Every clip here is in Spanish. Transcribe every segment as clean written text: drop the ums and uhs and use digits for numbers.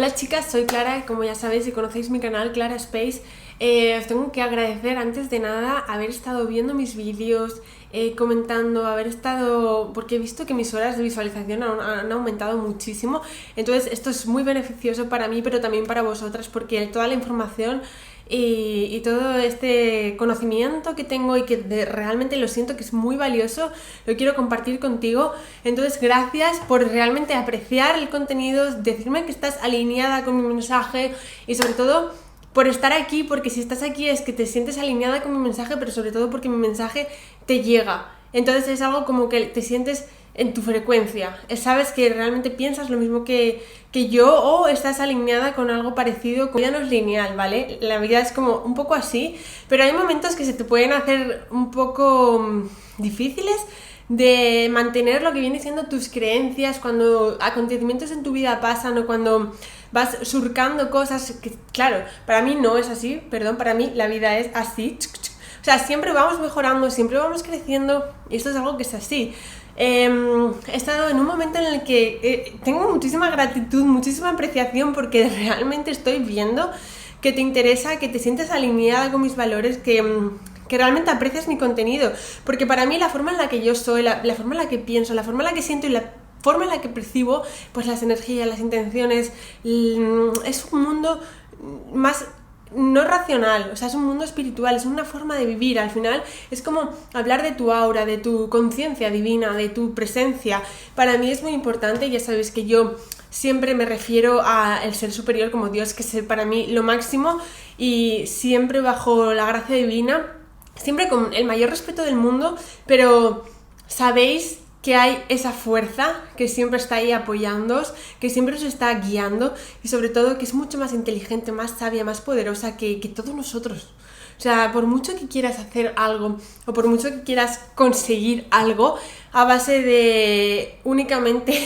Hola chicas, soy Clara, como ya sabéis, si conocéis mi canal Clara Space, os tengo que agradecer antes de nada haber estado viendo mis vídeos, comentando, porque he visto que mis horas de visualización han aumentado muchísimo. Entonces esto es muy beneficioso para mí, pero también para vosotras, porque toda la información y todo este conocimiento que tengo y que realmente lo siento que es muy valioso, lo quiero compartir contigo. Entonces gracias por realmente apreciar el contenido, decirme que estás alineada con mi mensaje y sobre todo por estar aquí, porque si estás aquí es que te sientes alineada con mi mensaje, pero sobre todo porque mi mensaje te llega. Entonces es algo como que te sientes en tu frecuencia, sabes que realmente piensas lo mismo que yo, o estás alineada con algo parecido. La vida no es lineal, ¿vale? La vida es como un poco así, pero hay momentos que se te pueden hacer un poco difíciles de mantener lo que viene siendo tus creencias cuando acontecimientos en tu vida pasan o cuando vas surcando cosas que, claro, para mí no es así, para mí la vida es así. O sea, siempre vamos mejorando, siempre vamos creciendo y esto es algo que es así. He estado en un momento en el que tengo muchísima gratitud, muchísima apreciación, porque realmente estoy viendo que te interesa, que te sientes alineada con mis valores, que realmente aprecias mi contenido, porque para mí la forma en la que yo soy, la forma en la que pienso, la forma en la que siento y la forma en la que percibo pues las energías, las intenciones, es un mundo más no racional, o sea, es un mundo espiritual, es una forma de vivir. Al final es como hablar de tu aura, de tu conciencia divina, de tu presencia. Para mí es muy importante, ya sabéis que yo siempre me refiero al ser superior como Dios, que es para mí lo máximo, y siempre bajo la gracia divina, siempre con el mayor respeto del mundo, pero sabéis que hay esa fuerza que siempre está ahí apoyándoos, que siempre os está guiando y sobre todo que es mucho más inteligente, más sabia, más poderosa que todos nosotros. O sea, por mucho que quieras hacer algo o por mucho que quieras conseguir algo a base de únicamente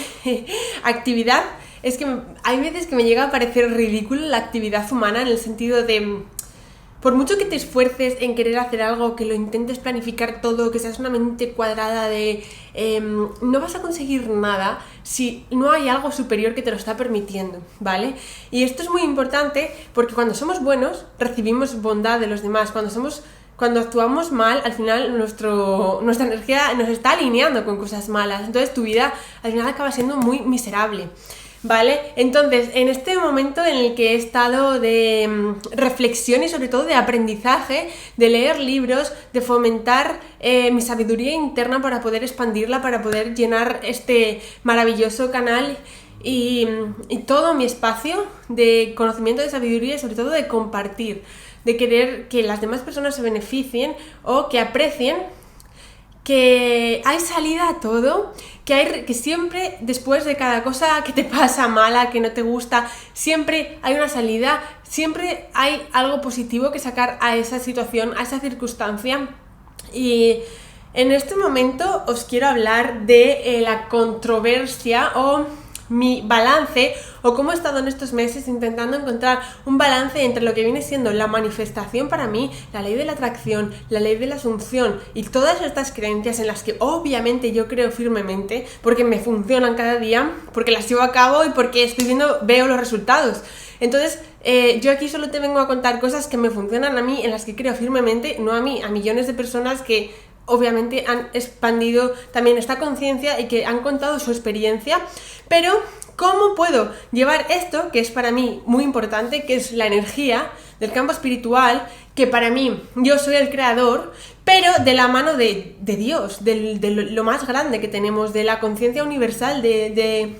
actividad, es que hay veces que me llega a parecer ridículo la actividad humana, en el sentido de por mucho que te esfuerces en querer hacer algo, que lo intentes planificar todo, que seas una mente cuadrada no vas a conseguir nada si no hay algo superior que te lo está permitiendo, ¿vale? Y esto es muy importante porque cuando somos buenos recibimos bondad de los demás. Cuando actuamos mal, al final nuestra energía nos está alineando con cosas malas. Entonces tu vida al final acaba siendo muy miserable, ¿vale? Entonces, en este momento en el que he estado de reflexión y sobre todo de aprendizaje, de leer libros, de fomentar mi sabiduría interna para poder expandirla, para poder llenar este maravilloso canal y todo mi espacio de conocimiento, de sabiduría y sobre todo de compartir, de querer que las demás personas se beneficien o que aprecien que hay salida a todo, que siempre después de cada cosa que te pasa mala, que no te gusta, siempre hay una salida, siempre hay algo positivo que sacar a esa situación, a esa circunstancia. Y en este momento os quiero hablar de la controversia o mi balance, o cómo he estado en estos meses intentando encontrar un balance entre lo que viene siendo la manifestación para mí, la ley de la atracción, la ley de la asunción y todas estas creencias en las que obviamente yo creo firmemente, porque me funcionan cada día, porque las llevo a cabo y porque veo los resultados. Entonces yo aquí solo te vengo a contar cosas que me funcionan a mí, en las que creo firmemente, no a mí, a millones de personas que obviamente han expandido también esta conciencia y que han contado su experiencia. Pero ¿cómo puedo llevar esto, que es para mí muy importante, que es la energía del campo espiritual, que para mí yo soy el creador, pero de la mano de Dios, de lo más grande que tenemos, de la conciencia universal, de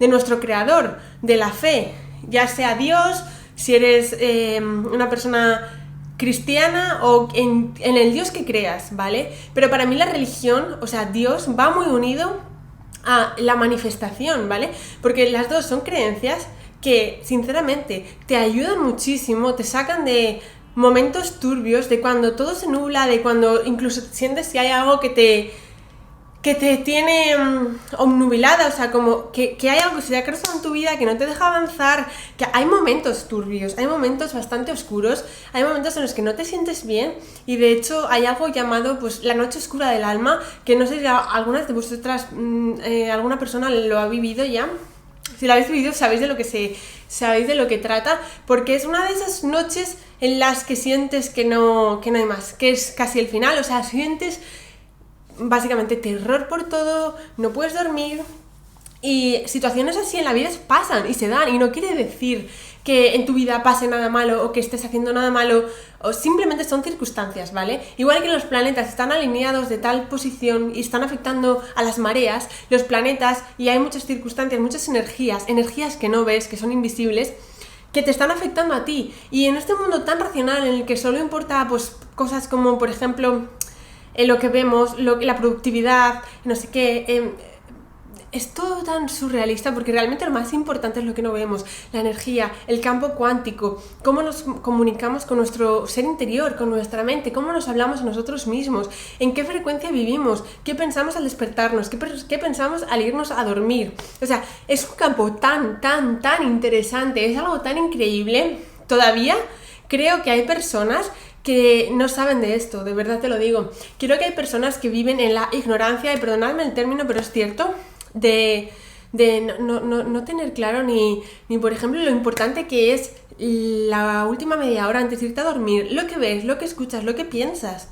nuestro creador, de la fe, ya sea Dios, si eres una persona cristiana o en el Dios que creas, ¿vale? Pero para mí la religión, o sea, Dios va muy unido a la manifestación, ¿vale? Porque las dos son creencias que, sinceramente, te ayudan muchísimo, te sacan de momentos turbios, de cuando todo se nubla, de cuando incluso sientes que hay algo que te tiene obnubilada, o sea, como que hay algo que se te ha cruzado en tu vida que no te deja avanzar, que hay momentos turbios, hay momentos bastante oscuros, hay momentos en los que no te sientes bien, y de hecho hay algo llamado pues la noche oscura del alma, que no sé si algunas de vosotras, alguna persona lo ha vivido ya, si la habéis vivido sabéis de lo que trata, porque es una de esas noches en las que sientes que no hay más, que es casi el final, o sea, sientes básicamente terror por todo, no puedes dormir. Y situaciones así en la vida pasan y se dan, y no quiere decir que en tu vida pase nada malo o que estés haciendo nada malo, o simplemente son circunstancias, ¿vale? Igual que los planetas están alineados de tal posición y están afectando a las mareas, los planetas, y hay muchas circunstancias, muchas energías que no ves, que son invisibles, que te están afectando a ti. Y en este mundo tan racional en el que solo importa pues cosas como, por ejemplo, lo que vemos, la productividad, no sé qué, es todo tan surrealista, porque realmente lo más importante es lo que no vemos, la energía, el campo cuántico, cómo nos comunicamos con nuestro ser interior, con nuestra mente, cómo nos hablamos a nosotros mismos, en qué frecuencia vivimos, qué pensamos al despertarnos, qué pensamos al irnos a dormir. O sea, es un campo tan interesante, es algo tan increíble. Todavía creo que hay personas que no saben de esto, de verdad te lo digo. Creo que hay personas que viven en la ignorancia, y perdonadme el término, pero es cierto, de no tener claro ni por ejemplo lo importante que es la última media hora antes de irte a dormir, lo que ves, lo que escuchas, lo que piensas.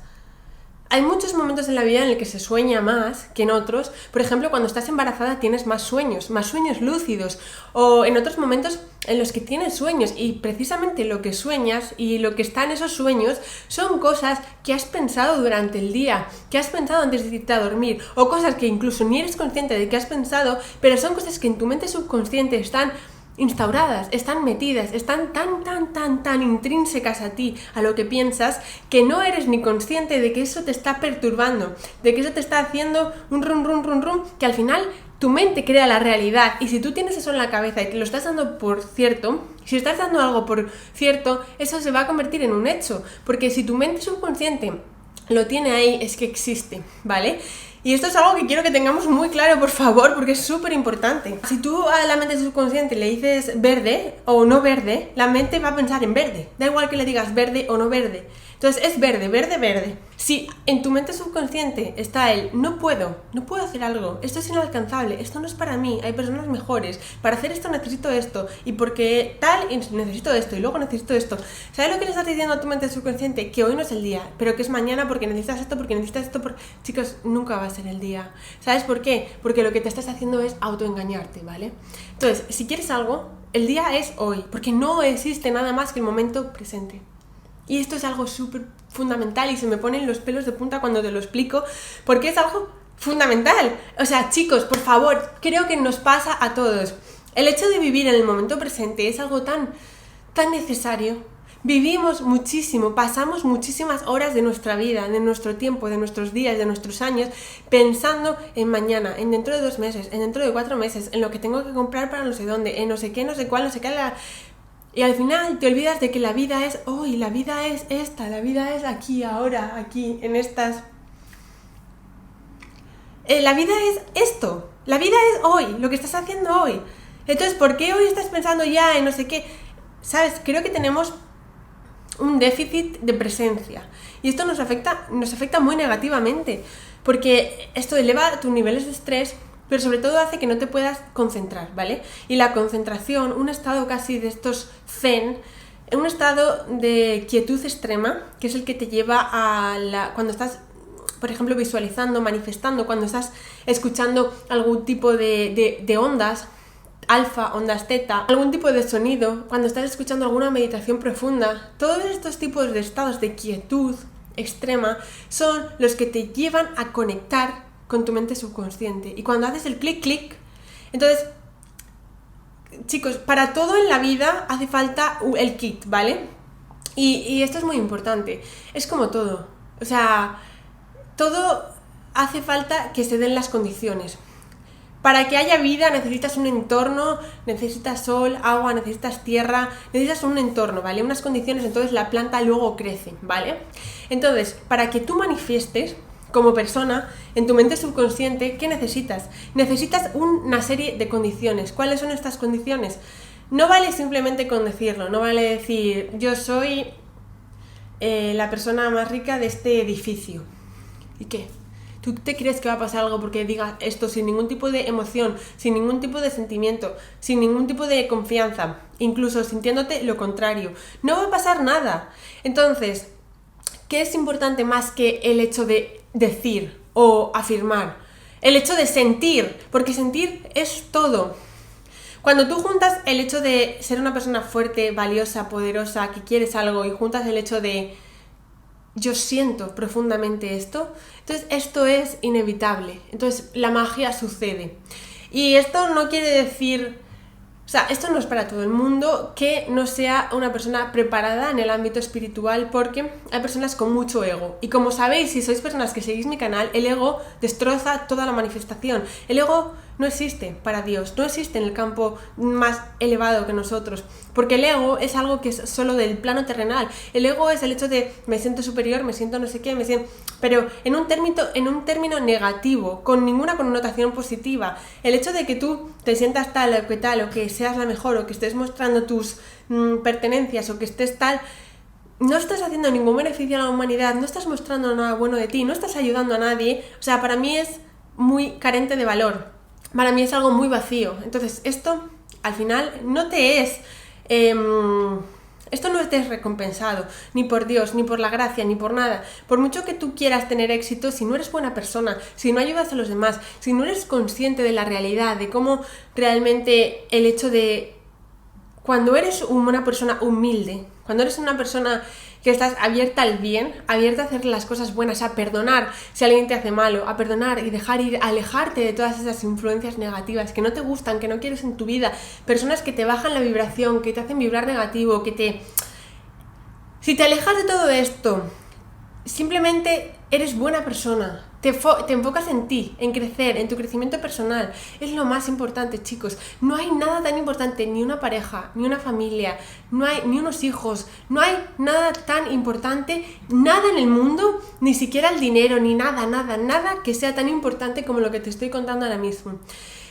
Hay muchos momentos en la vida en el que se sueña más que en otros. Por ejemplo, cuando estás embarazada tienes más sueños lúcidos, o en otros momentos en los que tienes sueños, y precisamente lo que sueñas y lo que está en esos sueños son cosas que has pensado durante el día, que has pensado antes de irte a dormir, o cosas que incluso ni eres consciente de que has pensado, pero son cosas que en tu mente subconsciente están instauradas, están metidas, están tan intrínsecas a ti, a lo que piensas, que no eres ni consciente de que eso te está perturbando, de que eso te está haciendo un rum, que al final tu mente crea la realidad. Y si tú tienes eso en la cabeza y te lo estás dando por cierto, si estás dando algo por cierto, eso se va a convertir en un hecho, porque si tu mente subconsciente lo tiene ahí, es que existe, ¿vale? Y esto es algo que quiero que tengamos muy claro, por favor, porque es súper importante. Si tú a la mente subconsciente le dices verde o no verde, la mente va a pensar en verde. Da igual que le digas verde o no verde. Entonces es verde. Si en tu mente subconsciente está el no puedo hacer algo, esto es inalcanzable, esto no es para mí, hay personas mejores, para hacer esto necesito esto, y porque tal necesito esto, y luego necesito esto. ¿Sabes lo que le estás diciendo a tu mente subconsciente? Que hoy no es el día, pero que es mañana porque necesitas esto, Chicos, nunca va a ser el día. ¿Sabes por qué? Porque lo que te estás haciendo es autoengañarte, ¿vale? Entonces, si quieres algo, el día es hoy, porque no existe nada más que el momento presente. Y esto es algo súper fundamental, y se me ponen los pelos de punta cuando te lo explico, porque es algo fundamental. O sea, chicos, por favor, creo que nos pasa a todos. El hecho de vivir en el momento presente es algo tan necesario. Vivimos muchísimo, pasamos muchísimas horas de nuestra vida, de nuestro tiempo, de nuestros días, de nuestros años, pensando en mañana, en dentro de 2 meses, en dentro de 4 meses, en lo que tengo que comprar para no sé dónde, en no sé qué, no sé cuál, no sé qué. Y al final te olvidas de que la vida es hoy, la vida es esta, la vida es aquí, ahora, aquí, en estas... la vida es esto, la vida es hoy, lo que estás haciendo hoy. Entonces, ¿por qué hoy estás pensando ya en no sé qué? ¿Sabes? Creo que tenemos un déficit de presencia, y esto nos afecta muy negativamente, porque esto eleva tus niveles de estrés, pero sobre todo hace que no te puedas concentrar, ¿vale? Y la concentración, un estado casi de estos zen, un estado de quietud extrema, que es el que te lleva cuando estás, por ejemplo, visualizando, manifestando, cuando estás escuchando algún tipo de ondas, alfa, ondas teta, algún tipo de sonido, cuando estás escuchando alguna meditación profunda, todos estos tipos de estados de quietud extrema son los que te llevan a conectar con tu mente subconsciente. Y cuando haces el clic, entonces, chicos, para todo en la vida hace falta el kit, ¿vale? Y esto es muy importante. Es como todo. O sea, todo hace falta que se den las condiciones. Para que haya vida necesitas un entorno, necesitas sol, agua, necesitas tierra, necesitas un entorno, ¿vale? Unas condiciones, entonces la planta luego crece, ¿vale? Entonces, para que tú manifiestes como persona, en tu mente subconsciente, ¿qué necesitas? Necesitas una serie de condiciones. ¿Cuáles son estas condiciones? No vale simplemente con decirlo, no vale decir, yo soy la persona más rica de este edificio. ¿Y qué? Tú te crees que va a pasar algo porque digas esto sin ningún tipo de emoción, sin ningún tipo de sentimiento, sin ningún tipo de confianza, incluso sintiéndote lo contrario. No va a pasar nada. Entonces, ¿qué es importante más que el hecho de decir o afirmar? El hecho de sentir, porque sentir es todo. Cuando tú juntas el hecho de ser una persona fuerte, valiosa, poderosa, que quieres algo, y juntas el hecho de yo siento profundamente esto, entonces esto es inevitable. Entonces la magia sucede. Y esto no quiere decir... O sea, esto no es para todo el mundo que no sea una persona preparada en el ámbito espiritual, porque hay personas con mucho ego. Y como sabéis, si sois personas que seguís mi canal, el ego destroza toda la manifestación. El ego no existe para Dios, no existe en el campo más elevado que nosotros, porque el ego es algo que es solo del plano terrenal. El ego es el hecho de me siento superior, me siento no sé qué, me siento... pero en un término negativo, con ninguna connotación positiva. El hecho de que tú te sientas tal o que seas la mejor, o que estés mostrando tus pertenencias, o que estés tal... no estás haciendo ningún beneficio a la humanidad, no estás mostrando nada bueno de ti, no estás ayudando a nadie. O sea, para mí es muy carente de valor. Para mí es algo muy vacío. Entonces, esto al final no te es... esto no es recompensado, ni por Dios, ni por la gracia, ni por nada. Por mucho que tú quieras tener éxito, si no eres buena persona, si no ayudas a los demás, si no eres consciente de la realidad, de cómo realmente el hecho de... Cuando eres una persona humilde, cuando eres una persona que estás abierta al bien, abierta a hacer las cosas buenas, a perdonar si alguien te hace malo, a perdonar y dejar ir, a alejarte de todas esas influencias negativas que no te gustan, que no quieres en tu vida, personas que te bajan la vibración, que te hacen vibrar negativo, que te... Si te alejas de todo esto, simplemente eres buena persona, te enfocas en ti, en crecer, en tu crecimiento personal. Es lo más importante, chicos. No hay nada tan importante, ni una pareja, ni una familia, no hay ni unos hijos, no hay nada tan importante, nada en el mundo, ni siquiera el dinero, ni nada que sea tan importante como lo que te estoy contando ahora mismo.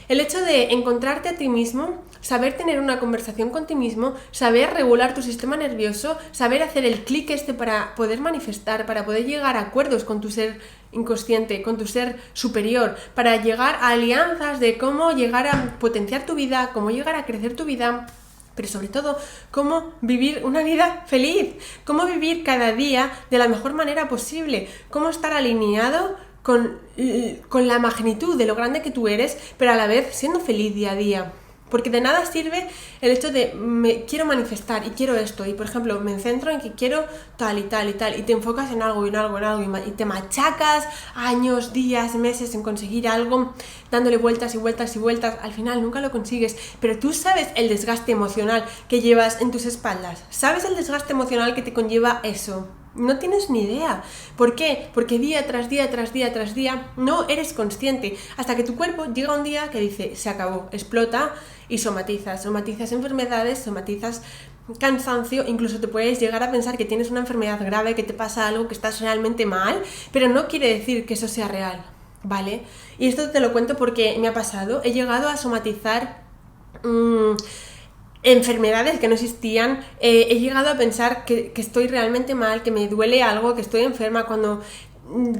El hecho de encontrarte a ti mismo, saber tener una conversación con ti mismo, saber regular tu sistema nervioso, saber hacer el clic para poder manifestar, para poder llegar a acuerdos con tu ser inconsciente, con tu ser superior, para llegar a alianzas de cómo llegar a potenciar tu vida, cómo llegar a crecer tu vida, pero sobre todo, cómo vivir una vida feliz, cómo vivir cada día de la mejor manera posible, cómo estar alineado con la magnitud de lo grande que tú eres, pero a la vez siendo feliz día a día. Porque de nada sirve el hecho de quiero manifestar y quiero esto, y por ejemplo me centro en que quiero tal y tal y tal, y te enfocas en algo y te machacas años, días, meses en conseguir algo, dándole vueltas y vueltas y vueltas, al final nunca lo consigues. Pero tú sabes el desgaste emocional que llevas en tus espaldas, sabes el desgaste emocional que te conlleva eso. No tienes ni idea. ¿Por qué? Porque día tras día, tras día, tras día, no eres consciente. Hasta que tu cuerpo llega un día que dice, se acabó, explota y somatizas. Somatizas enfermedades, somatizas cansancio, incluso te puedes llegar a pensar que tienes una enfermedad grave, que te pasa algo, que estás realmente mal, pero no quiere decir que eso sea real, ¿vale? Y esto te lo cuento porque me ha pasado. He llegado a somatizar... enfermedades que no existían, he llegado a pensar que estoy realmente mal, que me duele algo, que estoy enferma, cuando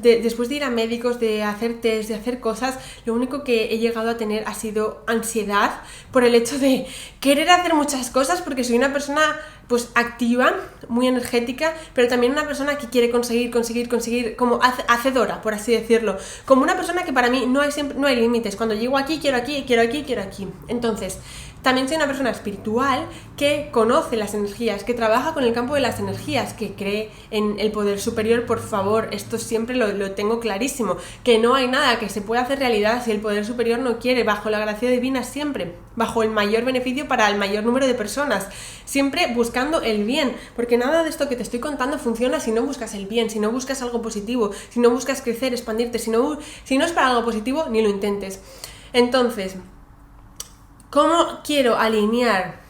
después de ir a médicos, de hacer test, de hacer cosas, lo único que he llegado a tener ha sido ansiedad por el hecho de querer hacer muchas cosas, porque soy una persona pues activa, muy energética, pero también una persona que quiere conseguir, como hacedora, por así decirlo, como una persona que para mí no hay límites. Cuando llego aquí, quiero aquí, quiero aquí, quiero aquí. Entonces, también soy una persona espiritual que conoce las energías, que trabaja con el campo de las energías, que cree en el poder superior. Por favor, esto siempre lo tengo clarísimo, que no hay nada que se pueda hacer realidad si el poder superior no quiere, bajo la gracia divina siempre, bajo el mayor beneficio para el mayor número de personas, siempre buscando el bien, porque nada de esto que te estoy contando funciona si no buscas el bien, si no buscas algo positivo, si no buscas crecer, expandirte, si no es para algo positivo, ni lo intentes. Entonces, ¿cómo quiero alinear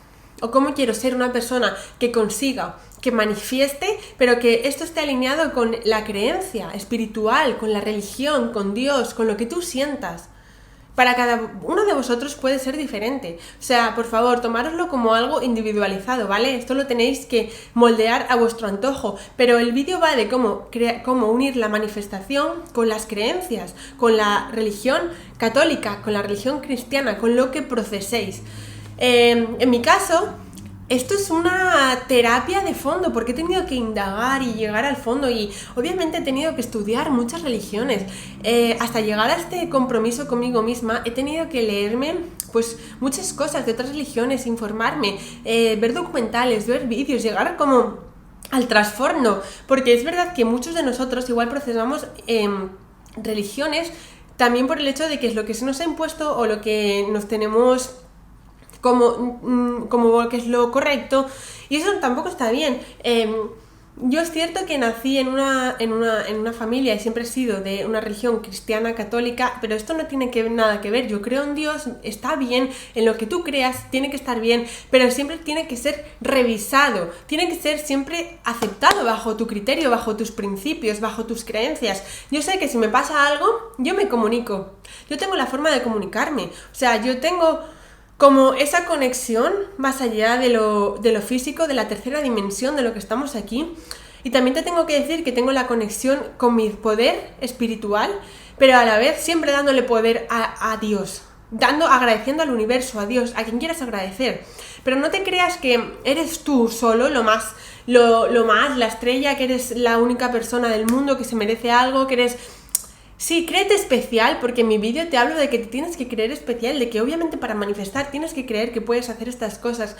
o cómo quiero ser una persona que consiga, que manifieste, pero que esto esté alineado con la creencia espiritual, con la religión, con Dios, con lo que tú sientas? para cada uno de vosotros puede ser diferente. O sea, por favor, tomároslo como algo individualizado, ¿vale? Esto lo tenéis que moldear a vuestro antojo. Pero el vídeo va de cómo unir la manifestación con las creencias, con la religión católica, con la religión cristiana, con lo que proceséis. En mi caso, esto es una terapia de fondo porque he tenido que indagar y llegar al fondo y obviamente he tenido que estudiar muchas religiones. Hasta llegar a este compromiso conmigo misma he tenido que leerme pues muchas cosas de otras religiones, informarme, ver documentales, ver vídeos, llegar como al trasfondo, porque es verdad que muchos de nosotros igual procesamos religiones también por el hecho de que es lo que se nos ha impuesto o lo que nos tenemos como que es lo correcto, y eso tampoco está bien. Yo es cierto que nací en una familia y siempre he sido de una religión cristiana católica, pero esto no tiene nada que ver. Yo creo en Dios, está bien, en lo que tú creas tiene que estar bien, pero siempre tiene que ser revisado, tiene que ser siempre aceptado bajo tu criterio, bajo tus principios, bajo tus creencias. Yo sé que si me pasa algo, yo me comunico, yo tengo la forma de comunicarme, o sea, yo tengo como esa conexión más allá de lo físico, de la tercera dimensión de lo que estamos aquí. Y también te tengo que decir que tengo la conexión con mi poder espiritual, pero a la vez siempre dándole poder a Dios, agradeciendo al universo, a Dios, a quien quieras agradecer. Pero no te creas que eres tú solo la estrella, que eres la única persona del mundo que se merece algo, que eres... Sí, créete especial, porque en mi vídeo te hablo de que te tienes que creer especial, de que obviamente para manifestar tienes que creer que puedes hacer estas cosas.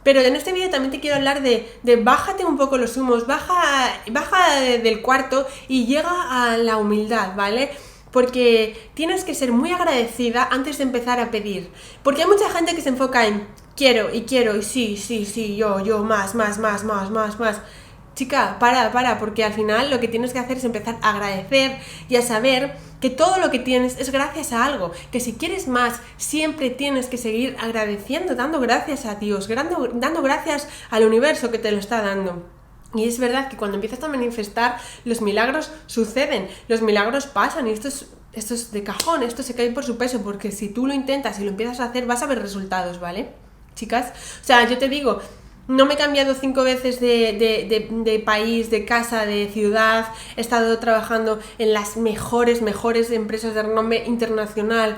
Pero en este vídeo también te quiero hablar de bájate un poco los humos, baja del cuarto y llega a la humildad, ¿vale? Porque tienes que ser muy agradecida antes de empezar a pedir. Porque hay mucha gente que se enfoca en quiero, y sí, yo, más. Chica, para, porque al final lo que tienes que hacer es empezar a agradecer y a saber que todo lo que tienes es gracias a algo, que si quieres más, siempre tienes que seguir agradeciendo, dando gracias a Dios, dando gracias al universo que te lo está dando. Y es verdad que cuando empiezas a manifestar, los milagros suceden, los milagros pasan, y esto es de cajón, esto se cae por su peso, porque si tú lo intentas y lo empiezas a hacer, vas a ver resultados, ¿vale? Chicas, o sea, yo te digo... No me he cambiado 5 veces de país, de casa, de ciudad. He estado trabajando en las mejores empresas de renombre internacional,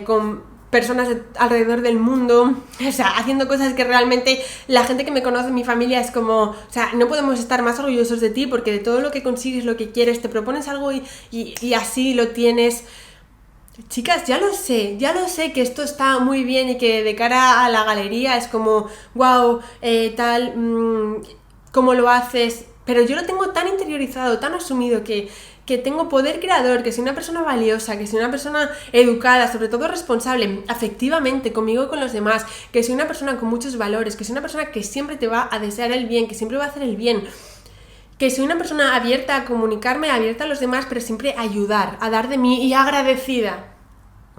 con personas alrededor del mundo, o sea, haciendo cosas que realmente la gente que me conoce, mi familia, es como, o sea, no podemos estar más orgullosos de ti, porque de todo lo que consigues, lo que quieres, te propones algo y así lo tienes. Chicas, ya lo sé que esto está muy bien y que de cara a la galería es como, wow, cómo lo haces, pero yo lo tengo tan interiorizado, tan asumido que tengo poder creador, que soy una persona valiosa, que soy una persona educada, sobre todo responsable, afectivamente, conmigo y con los demás, que soy una persona con muchos valores, que soy una persona que siempre te va a desear el bien, que siempre va a hacer el bien, que soy una persona abierta a comunicarme, abierta a los demás, pero siempre a ayudar, a dar de mí y agradecida.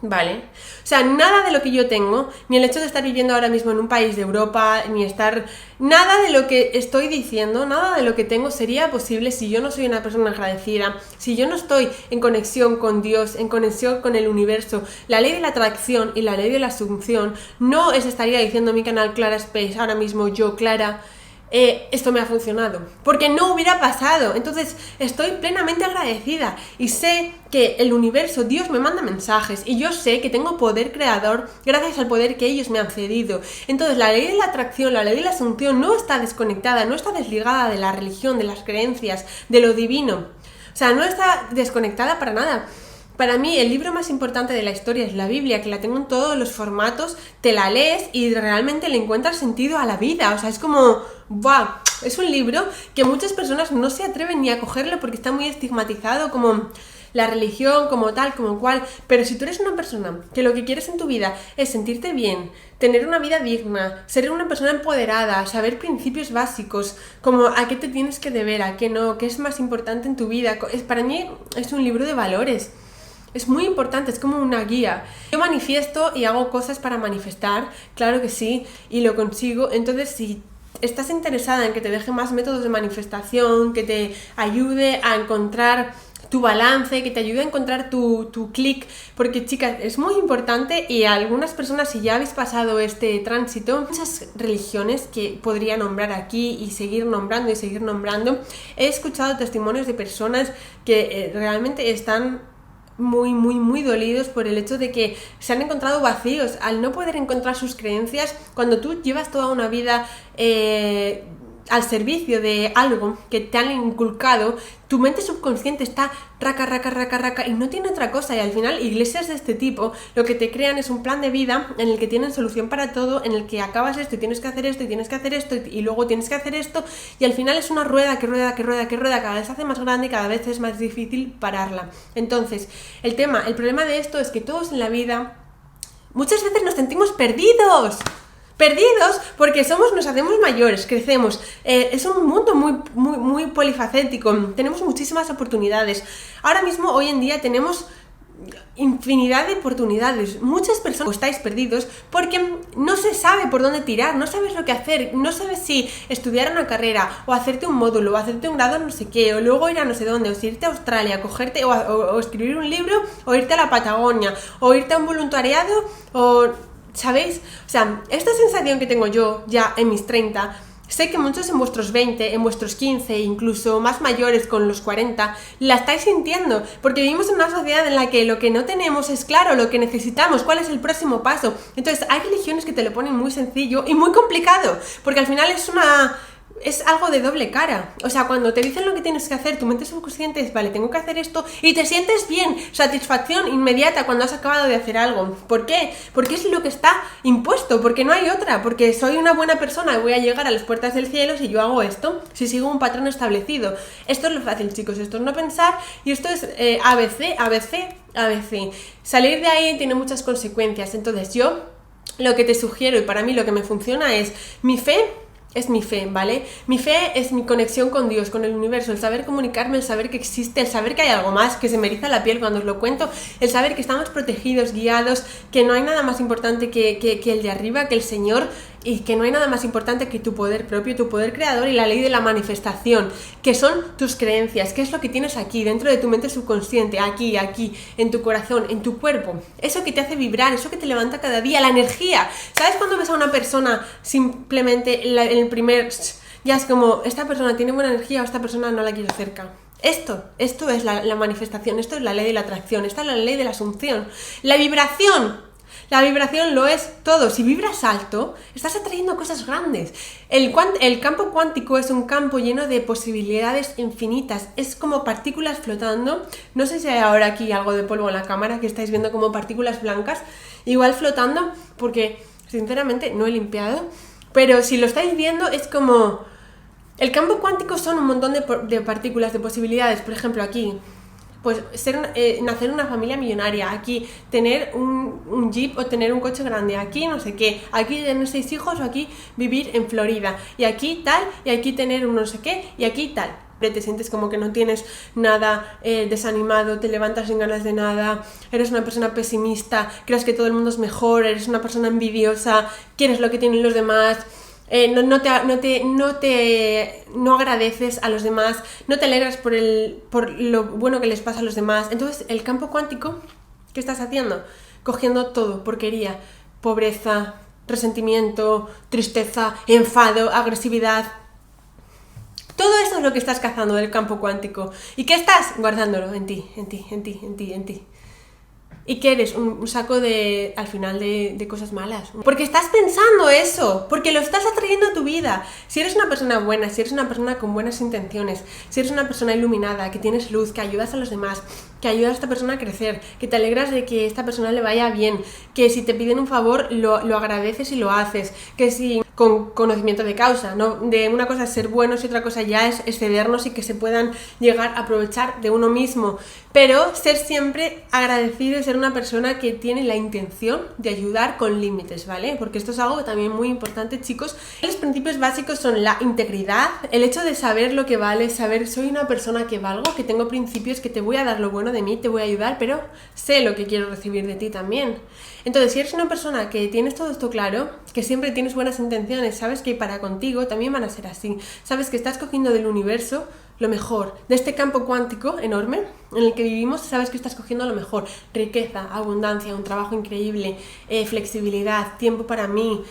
¿Vale? O sea, nada de lo que yo tengo, ni el hecho de estar viviendo ahora mismo en un país de Europa, ni estar... Nada de lo que estoy diciendo, nada de lo que tengo sería posible si yo no soy una persona agradecida, si yo no estoy en conexión con Dios, en conexión con el universo. La ley de la atracción y la ley de la asunción no estaría diciendo en mi canal Clara Space ahora mismo yo, Clara... esto me ha funcionado, porque no hubiera pasado. Entonces estoy plenamente agradecida y sé que el universo, Dios me manda mensajes y yo sé que tengo poder creador gracias al poder que ellos me han cedido. Entonces la ley de la atracción, la ley de la asunción no está desconectada, no está desligada de la religión, de las creencias, de lo divino. O sea, no está desconectada para nada. Para mí el libro más importante de la historia es la Biblia, que la tengo en todos los formatos, te la lees y realmente le encuentras sentido a la vida. O sea, es como, ¡wow! Es un libro que muchas personas no se atreven ni a cogerlo porque está muy estigmatizado como la religión, como tal, como cual. Pero si tú eres una persona que lo que quieres en tu vida es sentirte bien, tener una vida digna, ser una persona empoderada, saber principios básicos, como a qué te tienes que deber, a qué no, qué es más importante en tu vida, para mí es un libro de valores. Es muy importante, es como una guía. Yo manifiesto y hago cosas para manifestar, claro que sí, y lo consigo. Entonces, si estás interesada en que te deje más métodos de manifestación, que te ayude a encontrar tu balance, que te ayude a encontrar tu clic, porque chicas, es muy importante y a algunas personas, si ya habéis pasado este tránsito, muchas religiones que podría nombrar aquí y seguir nombrando, he escuchado testimonios de personas que realmente están muy dolidos por el hecho de que se han encontrado vacíos al no poder encontrar sus creencias. Cuando tú llevas toda una vida al servicio de algo que te han inculcado, tu mente subconsciente está raca y no tiene otra cosa, y al final iglesias de este tipo lo que te crean es un plan de vida en el que tienen solución para todo, en el que acabas esto y tienes que hacer esto y tienes que hacer esto y luego tienes que hacer esto, y al final es una rueda que rueda, cada vez se hace más grande y cada vez es más difícil pararla. Entonces, el problema de esto es que todos en la vida muchas veces nos sentimos perdidos porque nos hacemos mayores, crecemos, es un mundo muy polifacético, tenemos muchísimas oportunidades. Ahora mismo, hoy en día, tenemos infinidad de oportunidades. Muchas personas estáis perdidos porque no se sabe por dónde tirar, no sabes lo que hacer, no sabes si estudiar una carrera o hacerte un módulo o hacerte un grado no sé qué, o luego ir a no sé dónde, o si irte a Australia, cogerte o escribir un libro, o irte a la Patagonia, o irte a un voluntariado, o... ¿sabéis? O sea, esta sensación que tengo yo ya en mis 30, sé que muchos en vuestros 20, en vuestros 15, incluso más mayores con los 40, la estáis sintiendo, porque vivimos en una sociedad en la que lo que no tenemos es claro, lo que necesitamos, cuál es el próximo paso. Entonces, hay religiones que te lo ponen muy sencillo y muy complicado, porque al final es algo de doble cara. O sea, cuando te dicen lo que tienes que hacer, tu mente subconsciente es, vale, tengo que hacer esto, y te sientes bien, satisfacción inmediata cuando has acabado de hacer algo. ¿Por qué? Porque es lo que está impuesto, porque no hay otra, porque soy una buena persona y voy a llegar a las puertas del cielo si yo hago esto, si sigo un patrón establecido. Esto es lo fácil, chicos, esto es no pensar, y esto es ABC. Salir de ahí tiene muchas consecuencias. Entonces yo lo que te sugiero, y para mí lo que me funciona, es mi fe, ¿vale? Mi fe es mi conexión con Dios, con el universo, el saber comunicarme, el saber que existe, el saber que hay algo más, que se me eriza la piel cuando os lo cuento, el saber que estamos protegidos, guiados, que no hay nada más importante que el de arriba, que el Señor, y que no hay nada más importante que tu poder propio, tu poder creador y la ley de la manifestación, que son tus creencias, que es lo que tienes aquí, dentro de tu mente subconsciente, aquí, en tu corazón, en tu cuerpo, eso que te hace vibrar, eso que te levanta cada día, la energía. ¿Sabes cuando ves a una persona simplemente en el primer... ya es como, esta persona tiene buena energía o esta persona no la quiero cerca? Esto es la manifestación, esto es la ley de la atracción, esta es la ley de la asunción. La vibración lo es todo. Si vibras alto, estás atrayendo cosas grandes. El campo cuántico es un campo lleno de posibilidades infinitas. Es como partículas flotando. No sé si hay ahora aquí algo de polvo en la cámara, que estáis viendo como partículas blancas, igual flotando, porque sinceramente no he limpiado. Pero si lo estáis viendo, es como... El campo cuántico son un montón de partículas, de posibilidades. Por ejemplo, aquí... pues nacer en una familia millonaria, aquí tener un jeep o tener un coche grande, aquí no sé qué, aquí tener 6 hijos o aquí vivir en Florida, y aquí tal, y aquí tener un no sé qué, y aquí tal. Te sientes como que no tienes nada, desanimado, te levantas sin ganas de nada, eres una persona pesimista, crees que todo el mundo es mejor, eres una persona envidiosa, quieres lo que tienen los demás. No agradeces a los demás, no te alegras por lo bueno que les pasa a los demás. Entonces, el campo cuántico, ¿qué estás haciendo? Cogiendo todo, porquería, pobreza, resentimiento, tristeza, enfado, agresividad. Todo eso es lo que estás cazando del campo cuántico. ¿Y qué estás? Guardándolo en ti. Y que eres un saco al final de cosas malas. Porque estás pensando eso, porque lo estás atrayendo a tu vida. Si eres una persona buena, si eres una persona con buenas intenciones, si eres una persona iluminada, que tienes luz, que ayudas a los demás, que ayudas a esta persona a crecer, que te alegras de que esta persona le vaya bien, que si te piden un favor lo agradeces y lo haces, que si con conocimiento de causa, ¿no? De una cosa es ser buenos y otra cosa ya es excedernos y que se puedan llegar a aprovechar de uno mismo, pero ser siempre agradecido y ser una persona que tiene la intención de ayudar con límites, ¿vale? Porque esto es algo también muy importante, chicos. Los principios básicos son la integridad, el hecho de saber lo que vale, saber soy una persona que valgo, que tengo principios, que te voy a dar lo bueno de mí, te voy a ayudar, pero sé lo que quiero recibir de ti también. Entonces, si eres una persona que tienes todo esto claro, que siempre tienes buenas intenciones, sabes que para contigo también van a ser así, sabes que estás cogiendo del universo lo mejor, de este campo cuántico enorme en el que vivimos, sabes que estás cogiendo lo mejor, riqueza, abundancia, un trabajo increíble, flexibilidad, tiempo para mí,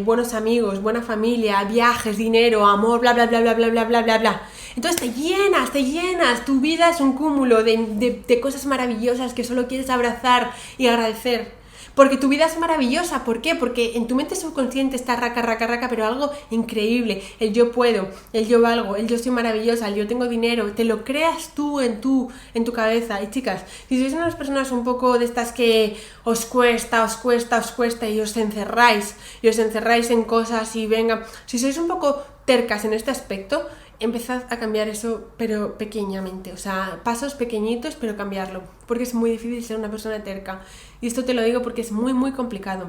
buenos amigos, buena familia, viajes, dinero, amor, bla, bla, bla, bla, bla, bla, bla, bla, bla. Entonces te llenas, tu vida es un cúmulo de cosas maravillosas que solo quieres abrazar y agradecer. Porque tu vida es maravillosa, ¿por qué? Porque en tu mente subconsciente está raca, pero algo increíble, el yo puedo, el yo valgo, el yo soy maravillosa, el yo tengo dinero, te lo creas tú en tu cabeza. Y chicas, si sois unas personas un poco de estas que os cuesta y os encerráis en cosas y venga, si sois un poco tercas en este aspecto, empezad a cambiar eso, pero pequeñamente, o sea, pasos pequeñitos, pero cambiarlo, porque es muy difícil ser una persona terca, y esto te lo digo porque es muy, muy complicado.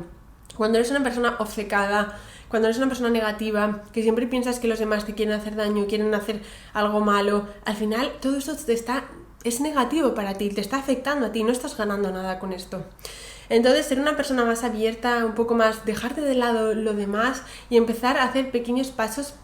Cuando eres una persona obcecada, cuando eres una persona negativa, que siempre piensas que los demás te quieren hacer daño, quieren hacer algo malo, al final todo eso es negativo para ti, te está afectando a ti, no estás ganando nada con esto. Entonces, ser una persona más abierta, un poco más, dejarte de lado lo demás y empezar a hacer pequeños pasos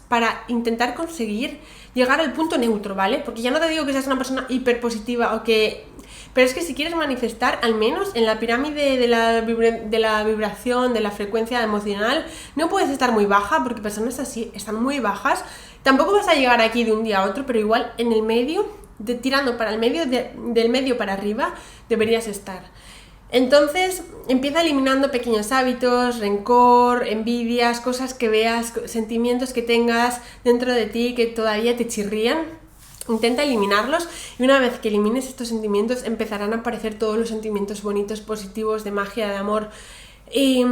para intentar conseguir llegar al punto neutro, ¿vale? Porque ya no te digo que seas una persona hiperpositiva o que... Pero es que si quieres manifestar, al menos en la pirámide de la vibración, de la frecuencia emocional, no puedes estar muy baja, porque personas así están muy bajas. Tampoco vas a llegar aquí de un día a otro, pero igual en el medio, tirando para el medio, del medio para arriba, deberías estar. Entonces empieza eliminando pequeños hábitos, rencor, envidias, cosas que veas, sentimientos que tengas dentro de ti que todavía te chirrían. Intenta eliminarlos y una vez que elimines estos sentimientos empezarán a aparecer todos los sentimientos bonitos, positivos, de magia, de amor. Y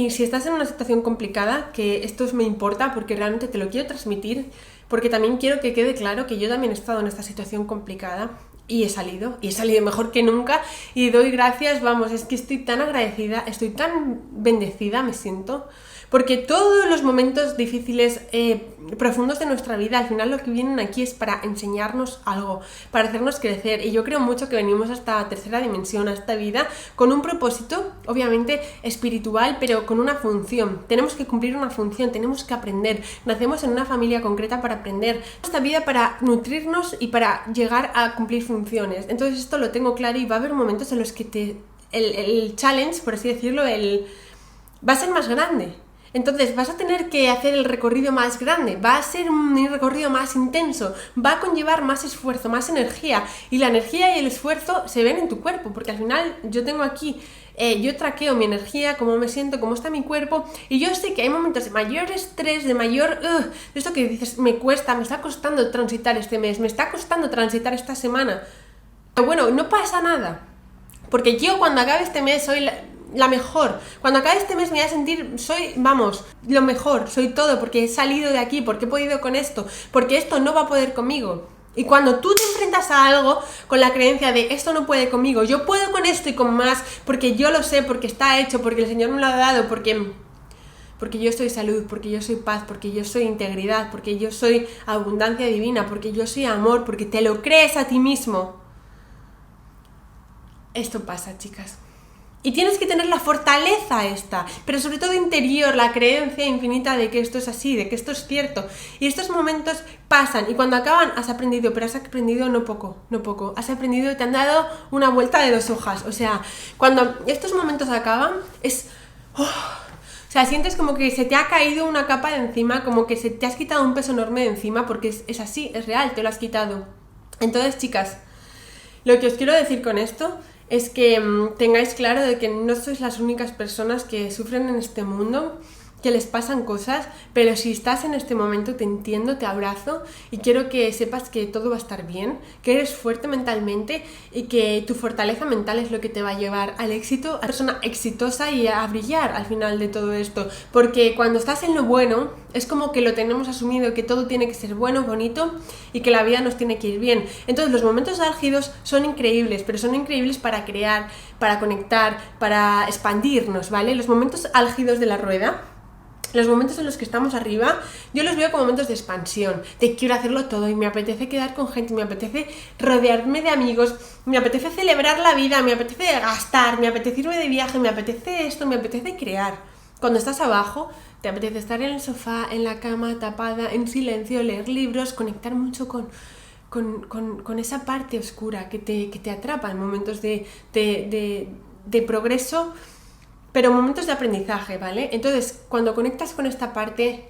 si estás en una situación complicada, que esto me importa porque realmente te lo quiero transmitir, porque también quiero que quede claro que yo también he estado en esta situación complicada. Y he salido mejor que nunca y doy gracias, vamos, es que estoy tan agradecida, estoy tan bendecida, me siento, porque todos los momentos difíciles, profundos de nuestra vida, al final lo que vienen aquí es para enseñarnos algo, para hacernos crecer, y yo creo mucho que venimos a esta tercera dimensión, a esta vida, con un propósito, obviamente espiritual, pero con una función. Tenemos que cumplir una función, tenemos que aprender, nacemos en una familia concreta para aprender, esta vida para nutrirnos y para llegar a cumplir funciones. Entonces esto lo tengo claro y va a haber momentos en los que el challenge, por así decirlo, va a ser más grande. Entonces vas a tener que hacer el recorrido más grande, va a ser un recorrido más intenso, va a conllevar más esfuerzo, más energía, y la energía y el esfuerzo se ven en tu cuerpo, porque al final yo tengo aquí, yo traqueo mi energía, cómo me siento, cómo está mi cuerpo, y yo sé que hay momentos de mayor estrés, de mayor... de esto que dices, me está costando transitar este mes, me está costando transitar esta semana, pero bueno, no pasa nada, porque yo cuando acabe este mes soy la mejor. Cuando acabe este mes me voy a sentir, lo mejor, soy todo, porque he salido de aquí, porque he podido con esto, porque esto no va a poder conmigo. Y cuando tú te enfrentas a algo con la creencia de esto no puede conmigo, yo puedo con esto y con más, porque yo lo sé, porque está hecho, porque el Señor me lo ha dado, porque yo soy salud, porque yo soy paz, porque yo soy integridad, porque yo soy abundancia divina, porque yo soy amor, porque te lo crees a ti mismo. Esto pasa, chicas. Y tienes que tener la fortaleza esta, pero sobre todo interior, la creencia infinita de que esto es así, de que esto es cierto. Y estos momentos pasan y cuando acaban has aprendido, pero has aprendido no poco. Has aprendido y te han dado una vuelta de 2 hojas. O sea, cuando estos momentos acaban o sea, sientes como que se te ha caído una capa de encima, como que se te has quitado un peso enorme de encima, porque es así, es real, te lo has quitado. Entonces, chicas, lo que os quiero decir con esto es que tengáis claro de que no sois las únicas personas que sufren en este mundo, que les pasan cosas, pero si estás en este momento te entiendo, te abrazo y quiero que sepas que todo va a estar bien, que eres fuerte mentalmente y que tu fortaleza mental es lo que te va a llevar al éxito, a una persona exitosa y a brillar al final de todo esto, porque cuando estás en lo bueno es como que lo tenemos asumido, que todo tiene que ser bueno, bonito y que la vida nos tiene que ir bien. Entonces los momentos álgidos son increíbles, pero son increíbles para crear, para conectar, para expandirnos, ¿vale? Los momentos álgidos de la rueda los momentos en los que estamos arriba, yo los veo como momentos de expansión, de quiero hacerlo todo y me apetece quedar con gente, me apetece rodearme de amigos, me apetece celebrar la vida, me apetece gastar, me apetece irme de viaje, me apetece esto, me apetece crear. Cuando estás abajo, te apetece estar en el sofá, en la cama, tapada, en silencio, leer libros, conectar mucho con esa parte oscura que te atrapa en momentos de progreso, pero momentos de aprendizaje, ¿vale? Entonces, cuando conectas con esta parte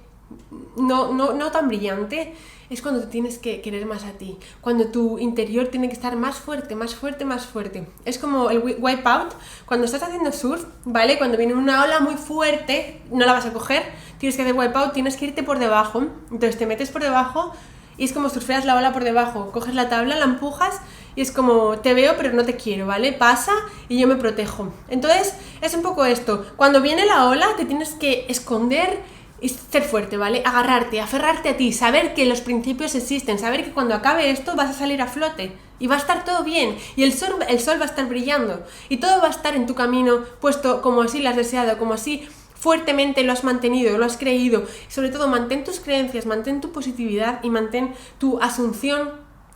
no tan brillante, es cuando te tienes que querer más a ti, cuando tu interior tiene que estar más fuerte, más fuerte, más fuerte. Es como el wipeout, cuando estás haciendo surf, ¿vale? Cuando viene una ola muy fuerte, no la vas a coger, tienes que hacer wipeout, tienes que irte por debajo, entonces te metes por debajo y es como surfeas la ola por debajo, coges la tabla, la empujas y es como te veo pero no te quiero, ¿vale? Pasa y yo me protejo. Entonces es un poco esto, cuando viene la ola te tienes que esconder y ser fuerte, ¿vale? Agarrarte, aferrarte a ti, saber que los principios existen, saber que cuando acabe esto vas a salir a flote y va a estar todo bien y el sol va a estar brillando y todo va a estar en tu camino puesto como así lo has deseado, como así fuertemente lo has mantenido, lo has creído. Y sobre todo mantén tus creencias, mantén tu positividad y mantén tu asunción,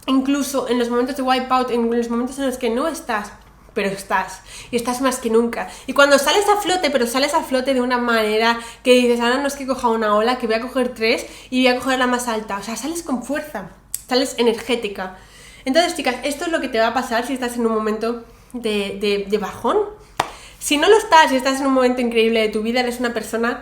incluso en los momentos de wipeout, en los momentos en los que no estás, pero estás, y estás más que nunca. Y cuando sales a flote, pero sales a flote de una manera que dices, ahora no es que coja una ola, que voy a coger 3 y voy a coger la más alta. O sea, sales con fuerza, sales energética. Entonces, chicas, esto es lo que te va a pasar si estás en un momento de bajón. Si no lo estás y estás en un momento increíble de tu vida, eres una persona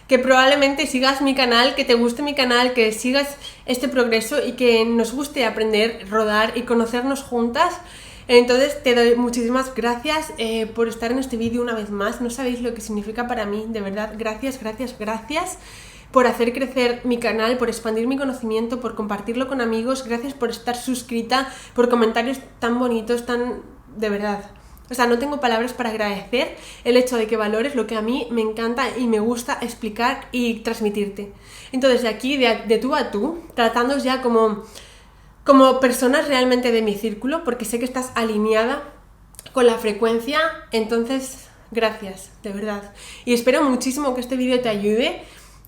que probablemente sigas mi canal, que te guste mi canal, que sigas este progreso y que nos guste aprender, rodar y conocernos juntas. Entonces te doy muchísimas gracias por estar en este vídeo una vez más. No sabéis lo que significa para mí, de verdad. Gracias, gracias, gracias por hacer crecer mi canal, por expandir mi conocimiento, por compartirlo con amigos. Gracias por estar suscrita, por comentarios tan bonitos, tan... de verdad. O sea, no tengo palabras para agradecer el hecho de que valores lo que a mí me encanta y me gusta explicar y transmitirte. Entonces, de aquí, de tú a tú, tratándoos ya como personas realmente de mi círculo, porque sé que estás alineada con la frecuencia, entonces, gracias, de verdad. Y espero muchísimo que este vídeo te ayude,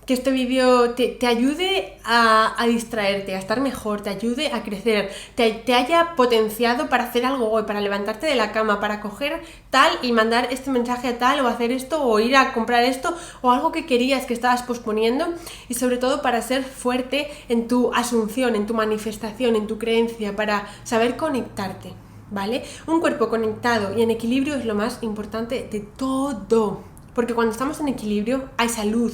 que este vídeo te ayude a distraerte, a estar mejor, te ayude a crecer, te haya potenciado para hacer algo hoy, para levantarte de la cama, para coger tal y mandar este mensaje a tal, o hacer esto, o ir a comprar esto, o algo que querías que estabas posponiendo, y sobre todo para ser fuerte en tu asunción, en tu manifestación, en tu creencia, para saber conectarte, ¿vale? Un cuerpo conectado y en equilibrio es lo más importante de todo, porque cuando estamos en equilibrio hay salud.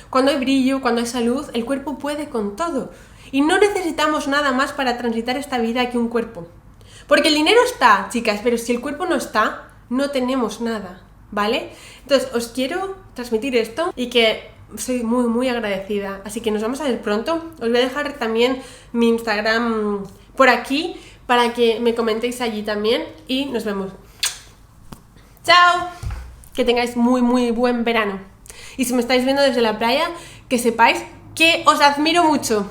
Cuando hay brillo, cuando hay salud, el cuerpo puede con todo. Y no necesitamos nada más para transitar esta vida que un cuerpo. Porque el dinero está, chicas, pero si el cuerpo no está, no tenemos nada, ¿vale? Entonces, os quiero transmitir esto y que soy muy, muy agradecida. Así que nos vamos a ver pronto. Os voy a dejar también mi Instagram por aquí para que me comentéis allí también y nos vemos. ¡Chao! Que tengáis muy, muy buen verano. Y si me estáis viendo desde la playa, que sepáis que os admiro mucho.